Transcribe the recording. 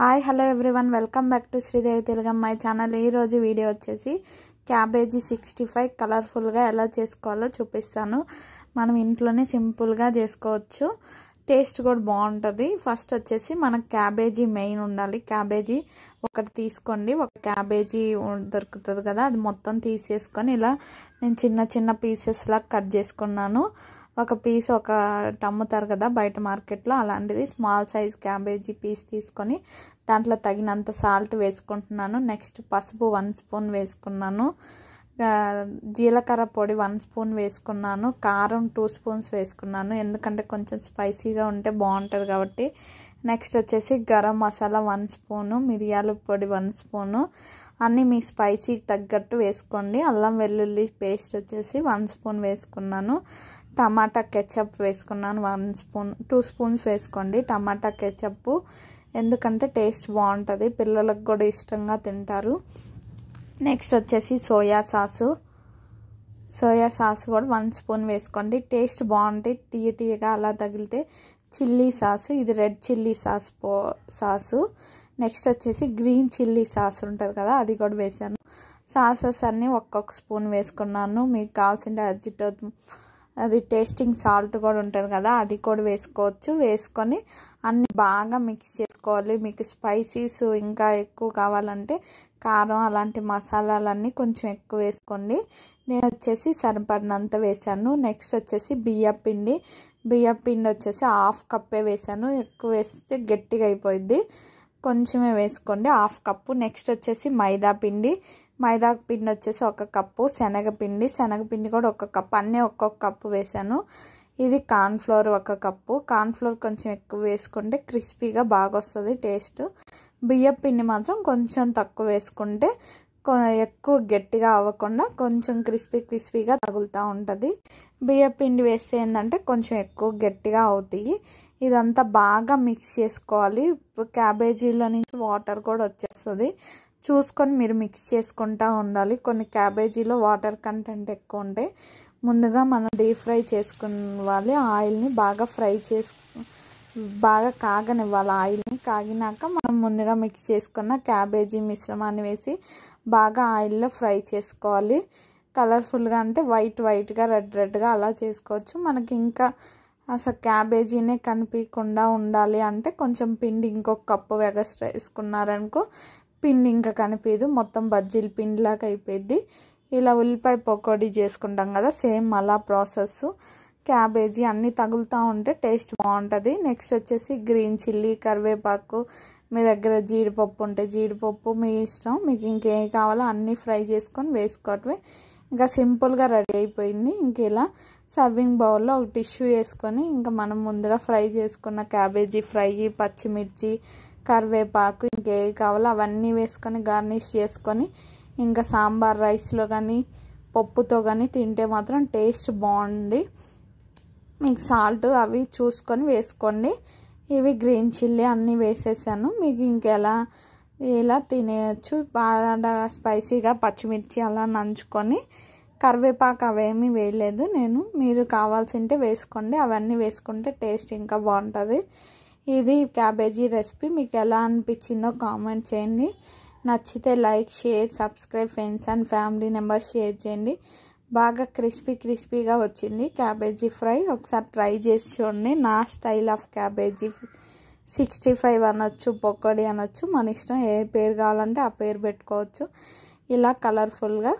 Hi hello everyone welcome back to Sridevi తెలుగమ్మాయి channel. ఈరోజు video వచ్చేసి క్యాబేజీ 65 కలర్ఫుల్గా ఎలా చేసుకోవాలో చూపిస్తాను. మనం ఇంట్లోనే సింపుల్గా చేసుకోవచ్చు, టేస్ట్ కూడా బాగుంటుంది. ఫస్ట్ వచ్చేసి మనకు క్యాబేజీ మెయిన్ ఉండాలి. క్యాబేజీ ఒకటి తీసుకోండి, ఒక క్యాబేజీ దొరుకుతుంది కదా, అది మొత్తం తీసేసుకొని ఇలా నేను చిన్న చిన్న పీసెస్ లాగా కట్ చేసుకున్నాను. ఒక పీస్ ఒక అమ్ముతారు కదా బయట మార్కెట్లో, అలాంటిది స్మాల్ సైజ్ క్యాబేజీ పీస్ తీసుకొని దాంట్లో తగినంత సాల్ట్ వేసుకుంటున్నాను. నెక్స్ట్ పసుపు 1 స్పూన్ వేసుకున్నాను, జీలకర్ర పొడి 1 స్పూన్ వేసుకున్నాను, కారం 2 స్పూన్స్ వేసుకున్నాను, ఎందుకంటే కొంచెం స్పైసీగా ఉంటే బాగుంటుంది కాబట్టి. నెక్స్ట్ వచ్చేసి గరం మసాలా 1 స్పూను, మిరియాల పొడి 1 స్పూను, అన్నీ మీ స్పైసీకి తగ్గట్టు వేసుకోండి. అల్లం వెల్లుల్లి పేస్ట్ వచ్చేసి 1 స్పూన్ వేసుకున్నాను. టమాటా కెచప్ వేసుకున్నాను 1 స్పూన్, 2 స్పూన్స్ వేసుకోండి టమాటా కెచప్, ఎందుకంటే టేస్ట్ బాగుంటుంది, పిల్లలకు కూడా ఇష్టంగా తింటారు. నెక్స్ట్ వచ్చేసి సోయా సాస్ కూడా 1 స్పూన్ వేసుకోండి, టేస్ట్ బాగుంటుంది, తీయగా అలా తగిలితే. చిల్లీ సాస్, ఇది రెడ్ చిల్లీ సాసు. నెక్స్ట్ వచ్చేసి గ్రీన్ చిల్లీ సాస్ ఉంటుంది కదా, అది కూడా వేసాను. సాసెస్ అన్నీ ఒక్కొక్క స్పూన్ వేసుకున్నాను. మీకు కావాల్సిన అజిటో, అది టేస్టింగ్ సాల్ట్ కూడా ఉంటుంది కదా, అది కూడా వేసుకోవచ్చు. వేసుకొని అన్నీ బాగా మిక్స్ చేసుకోవాలి. మీకు స్పైసీస్ ఇంకా ఎక్కువ కావాలంటే కారం అలాంటి మసాలాలన్నీ కొంచెం ఎక్కువ వేసుకోండి. నేను వచ్చేసి సరిపడినంత వేసాను. నెక్స్ట్ వచ్చేసి బియ్యం పిండి వచ్చేసి 1/2 కప్పే వేసాను, ఎక్కువ వేస్తే గట్టిగా అయిపోయింది, కొంచెమే వేసుకోండి, 1/2 కప్పు. నెక్స్ట్ వచ్చేసి మైదా పిండి వచ్చేసి 1 కప్పు, శనగపిండి కూడా 1 కప్పు, అన్నీ ఒక్కొక్క కప్పు వేసాను. ఇది కార్న్ఫ్లోర్ 1 కప్పు, కార్న్ఫ్లోర్ కొంచెం ఎక్కువ వేసుకుంటే క్రిస్పీగా బాగా వస్తుంది టేస్ట్. బియ్యం పిండి మాత్రం కొంచెం తక్కువ వేసుకుంటే ఎక్కువ గట్టిగా అవ్వకుండా కొంచెం క్రిస్పీగా తగులుతూ ఉంటుంది. బియ్యం పిండి వేస్తే ఏంటంటే కొంచెం ఎక్కువ గట్టిగా అవుతాయి. ఇదంతా బాగా మిక్స్ చేసుకోవాలి. క్యాబేజీలో నుంచి వాటర్ కూడా వచ్చేస్తుంది, చూసుకొని మీరు మిక్స్ చేసుకుంటూ ఉండాలి. కొన్ని క్యాబేజీలో వాటర్ కంటెంట్ ఎక్కువ ఉంటాయి. ముందుగా మనం డీప్ ఫ్రై చేసుకోవాలి. ఆయిల్ని బాగా కాగనివ్వాలి. ఆయిల్ని కాగినాక మనం ముందుగా మిక్స్ చేసుకున్న క్యాబేజీ మిశ్రమాన్ని వేసి బాగా ఆయిల్లో ఫ్రై చేసుకోవాలి. కలర్ఫుల్గా అంటే వైట్గా రెడ్గా అలా చేసుకోవచ్చు. మనకి ఇంకా అసలు క్యాబేజీనే కనిపించకుండా ఉండాలి అంటే కొంచెం పిండి ఇంకొక కప్పు ఎగస్ట్రా వేసుకున్నారనుకో, పిండి ఇంకా కనిపించదు, మొత్తం బజ్జీల పిండిలాగా అయిపోయింది. ఇలా ఉల్లిపాయ పకోడీ చేసుకుంటాం కదా, సేమ్ అలా ప్రాసెస్. క్యాబేజీ అన్నీ తగులుతూ ఉంటే టేస్ట్ బాగుంటుంది. నెక్స్ట్ వచ్చేసి గ్రీన్ చిల్లీ, కరివేపాకు, మీ దగ్గర జీడిపప్పు ఉంటే జీడిపప్పు, మీ ఇష్టం, మీకు ఇంకేం కావాలో అన్నీ ఫ్రై చేసుకొని వేసుకోవటమే. ఇంకా సింపుల్గా రెడీ అయిపోయింది. ఇంక ఇలా సర్వింగ్ బౌల్లో ఒక టిష్యూ వేసుకొని ఇంకా మనం ముందుగా ఫ్రై చేసుకున్న క్యాబేజీ ఫ్రై, పచ్చిమిర్చి, కరివేపాకు, ఇంకేవి కావాలో అవన్నీ వేసుకొని గార్నిష్ చేసుకొని ఇంకా సాంబార్ రైస్లో కానీ పప్పుతో కానీ తింటే మాత్రం టేస్ట్ బాగుంది. మీకు సాల్ట్ అవి చూసుకొని వేసుకోండి. ఇవి గ్రీన్ చిల్లీ అన్నీ వేసేసాను. మీకు ఇంకెలా ఇలా తినేయచ్చు. బాగా స్పైసీగా పచ్చిమిర్చి అలా నంచుకొని, కరివేపాకు అవేమీ వేయలేదు నేను, మీరు కావాల్సింటే వేసుకోండి, అవన్నీ వేసుకుంటే టేస్ట్ ఇంకా బాగుంటుంది. ఇది క్యాబేజీ రెసిపీ. మీకు ఎలా అనిపించిందో కామెంట్ చేయండి. నచ్చితే like, share, subscribe, friends and family members share చేయండి. బాగా క్రిస్పీగా వచ్చింది క్యాబేజీ ఫ్రై. ఒకసారి ట్రై చేసి చూడండి. నా స్టైల్ ఆఫ్ క్యాబేజీ 65 అనొచ్చు, పకోడీ అనొచ్చు, మన ఇష్టం, ఏ పేరు కావాలంటే ఆ పేరు పెట్టుకోవచ్చు. ఇలా కలర్ఫుల్గా